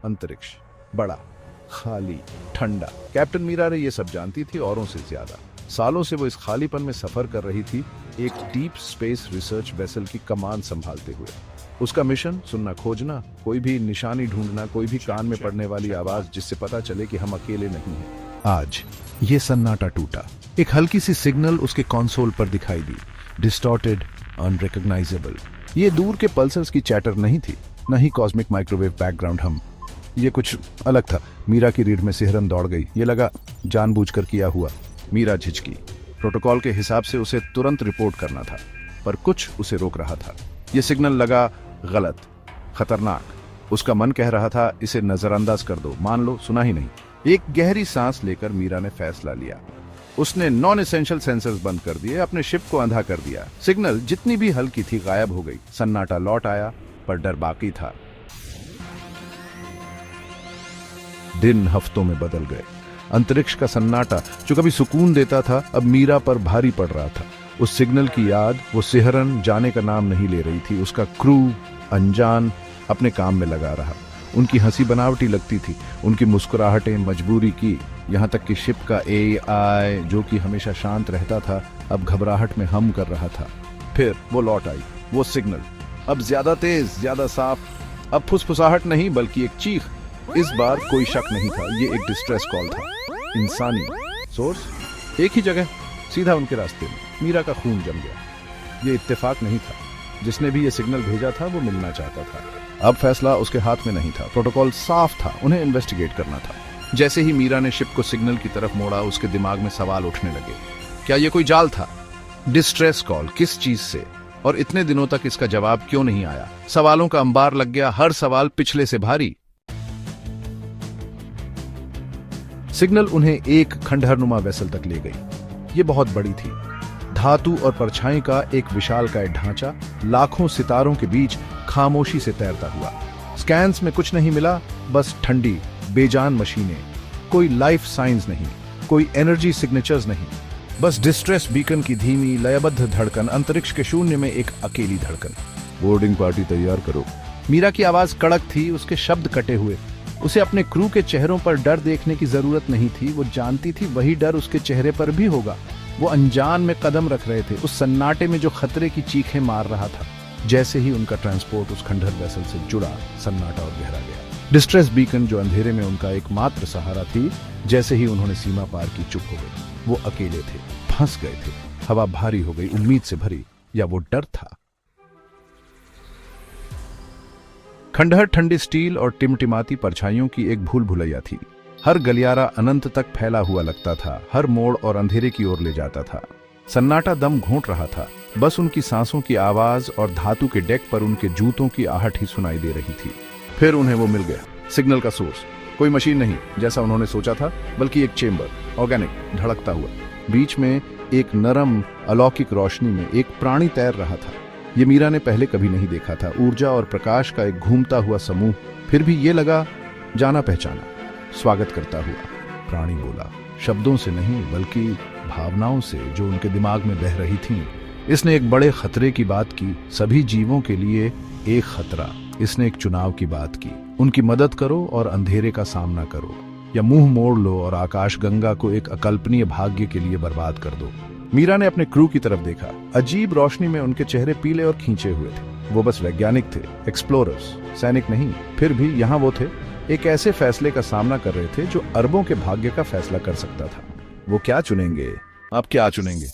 अंतरिक्ष बड़ा, खाली, ठंडा। कैप्टन मीरा रे ये सब जानती थी, औरों से ज्यादा। सालों से वो इस खालीपन में सफर कर रही थी, एक डीप स्पेस रिसर्च वेसल की कमान संभालते हुए। उसका मिशन सुनना, खोजना, कोई भी निशानी ढूंढना, कोई भी कान में पड़ने वाली आवाज जिससे पता चले कि हम अकेले नहीं हैं। आज ये सन्नाटा टूटा। एक हल्की सी सिग्नल उसके कंसोल पर दिखाई दी, डिस्टॉर्टेड, अनरिकॉग्नाइजेबल। ये दूर के पल्सर्स की चैटर नहीं थी, न ही कॉस्मिक माइक्रोवेव बैकग्राउंड हम। ये कुछ अलग था। मीरा की रीढ़ में सिहरन दौड़ गई। ये लगा जानबूझकर किया हुआ। मीरा झिझकी। प्रोटोकॉल के हिसाब से उसे तुरंत रिपोर्ट करना था, पर कुछ उसे रोक रहा था। ये सिग्नल लगा गलत, खतरनाक। उसका मन कह रहा था इसे नजरअंदाज कर दो, मान लो सुना ही नहीं। एक गहरी सांस लेकर मीरा ने फैसला लिया। उसने नॉन एसेंशियल सेंसर्स बंद कर दिए, अपने शिप को अंधा कर दिया। सिग्नल जितनी भी हल्की थी गायब हो गई। सन्नाटा लौट आया, पर डर बाकी था। दिन हफ्तों में बदल गए। अंतरिक्ष का सन्नाटा जो कभी सुकून देता था, अब मीरा पर भारी पड़ रहा था। उस सिग्नल की याद, वो सिहरन जाने का नाम नहीं ले रही थी। उसका क्रू अनजान अपने काम में लगा रहा। उनकी हंसी बनावटी लगती थी, उनकी मुस्कुराहटें मजबूरी की। यहां तक कि शिप का एआई जो कि हमेशा शांत रहता था, अब घबराहट में हम कर रहा था। फिर वो लौट आई, वो सिग्नल, अब ज्यादा तेज, ज्यादा साफ। अब फुसफुसाहट नहीं, बल्कि एक चीख। इस बार कोई शक नहीं था, ये एक डिस्ट्रेस कॉल था। इंसानी सोर्स एक ही जगह, सीधा उनके रास्ते में। मीरा का खून जम गया। ये इत्तेफाक नहीं था। जिसने भी ये सिग्नल भेजा था वो मिलना चाहता था। अब फैसला उसके हाथ में नहीं था। प्रोटोकॉल साफ था, उन्हें इन्वेस्टिगेट करना था। जैसे ही मीरा ने शिप को सिग्नल की तरफ मोड़ा, उसके दिमाग में सवाल उठने लगे। क्या ये कोई जाल था? डिस्ट्रेस कॉल किस चीज से? और इतने दिनों तक इसका जवाब क्यों नहीं आया? सवालों का अंबार लग गया, हर सवाल पिछले से भारी। सिग्नल उन्हें एक खंडहरनुमा वेसल तक ले गई। ये बहुत बड़ी थी, धातु और परछाई का एक विशालकाय ढांचा, लाखों सितारों के बीच खामोशी से तैरता हुआ। स्कैन्स में कुछ नहीं मिला, बस ठंडी बेजान मशीनें। कोई लाइफ साइंस नहीं, कोई एनर्जी सिग्नेचर्स नहीं, बस डिस्ट्रेस बीकन की धीमी लयबद्ध धड़कन। अंतरिक्ष के शून्य में एक अकेली धड़कन। बोर्डिंग पार्टी तैयार करो। मीरा की आवाज कड़क थी, उसके शब्द कटे हुए। उसे अपने क्रू के चेहरों पर डर देखने की जरूरत नहीं थी। वो जानती थी वही डर उसके चेहरे पर भी होगा। वो अनजान में कदम रख रहे थे, उस सन्नाटे में जो खतरे की चीखें मार रहा था। जैसे ही उनका ट्रांसपोर्ट उस खंडहर वेसल से जुड़ा, सन्नाटा और गहरा गया। डिस्ट्रेस बीकन जो अंधेरे में उनका एकमात्र सहारा थी, जैसे ही उन्होंने सीमा पार की, चुप हो गई। वो अकेले थे, फंस गए थे। हवा भारी हो गई, उम्मीद से भरी, या वो डर था? खंडहर ठंडी स्टील और टिमटिमाती परछाइयों की एक भूल भुलैया थी। हर गलियारा अनंत तक फैला हुआ लगता था, हर मोड़ और अंधेरे की ओर ले जाता था। सन्नाटा दम घोंट रहा था, बस उनकी सांसों की आवाज और धातु के डेक पर उनके जूतों की आहट ही सुनाई दे रही थी। फिर उन्हें वो मिल गया, सिग्नल का सोर्स। कोई मशीन नहीं जैसा उन्होंने सोचा था, बल्कि एक चेंबर, ऑर्गेनिक, धड़कता हुआ। बीच में एक नरम अलौकिक रोशनी में एक प्राणी तैर रहा था। ये मीरा ने पहले कभी नहीं देखा था। ऊर्जा और प्रकाश का एक घूमता हुआ समूह। फिर भी ये लगा जाना पहचाना। स्वागत करता हुआ प्राणी बोला, शब्दों से नहीं बल्कि भावनाओं से जो उनके दिमाग में बह रही थीं। इसने एक बड़े खतरे की बात की, सभी जीवों के लिए एक खतरा। इसने एक चुनाव की बात की, उनकी मदद करो और अंधेरे का सामना करो, या मुंह मोड़ लो और आकाश गंगा को एक अकल्पनीय भाग्य के लिए बर्बाद कर दो। मीरा ने अपने क्रू की तरफ देखा। अजीब रोशनी में उनके चेहरे पीले और खींचे हुए थे। वो बस वैज्ञानिक थे, एक्सप्लोरर्स, सैनिक नहीं। फिर भी यहाँ वो थे, एक ऐसे फैसले का सामना कर रहे थे जो अरबों के भाग्य का फैसला कर सकता था। वो क्या चुनेंगे? आप क्या चुनेंगे?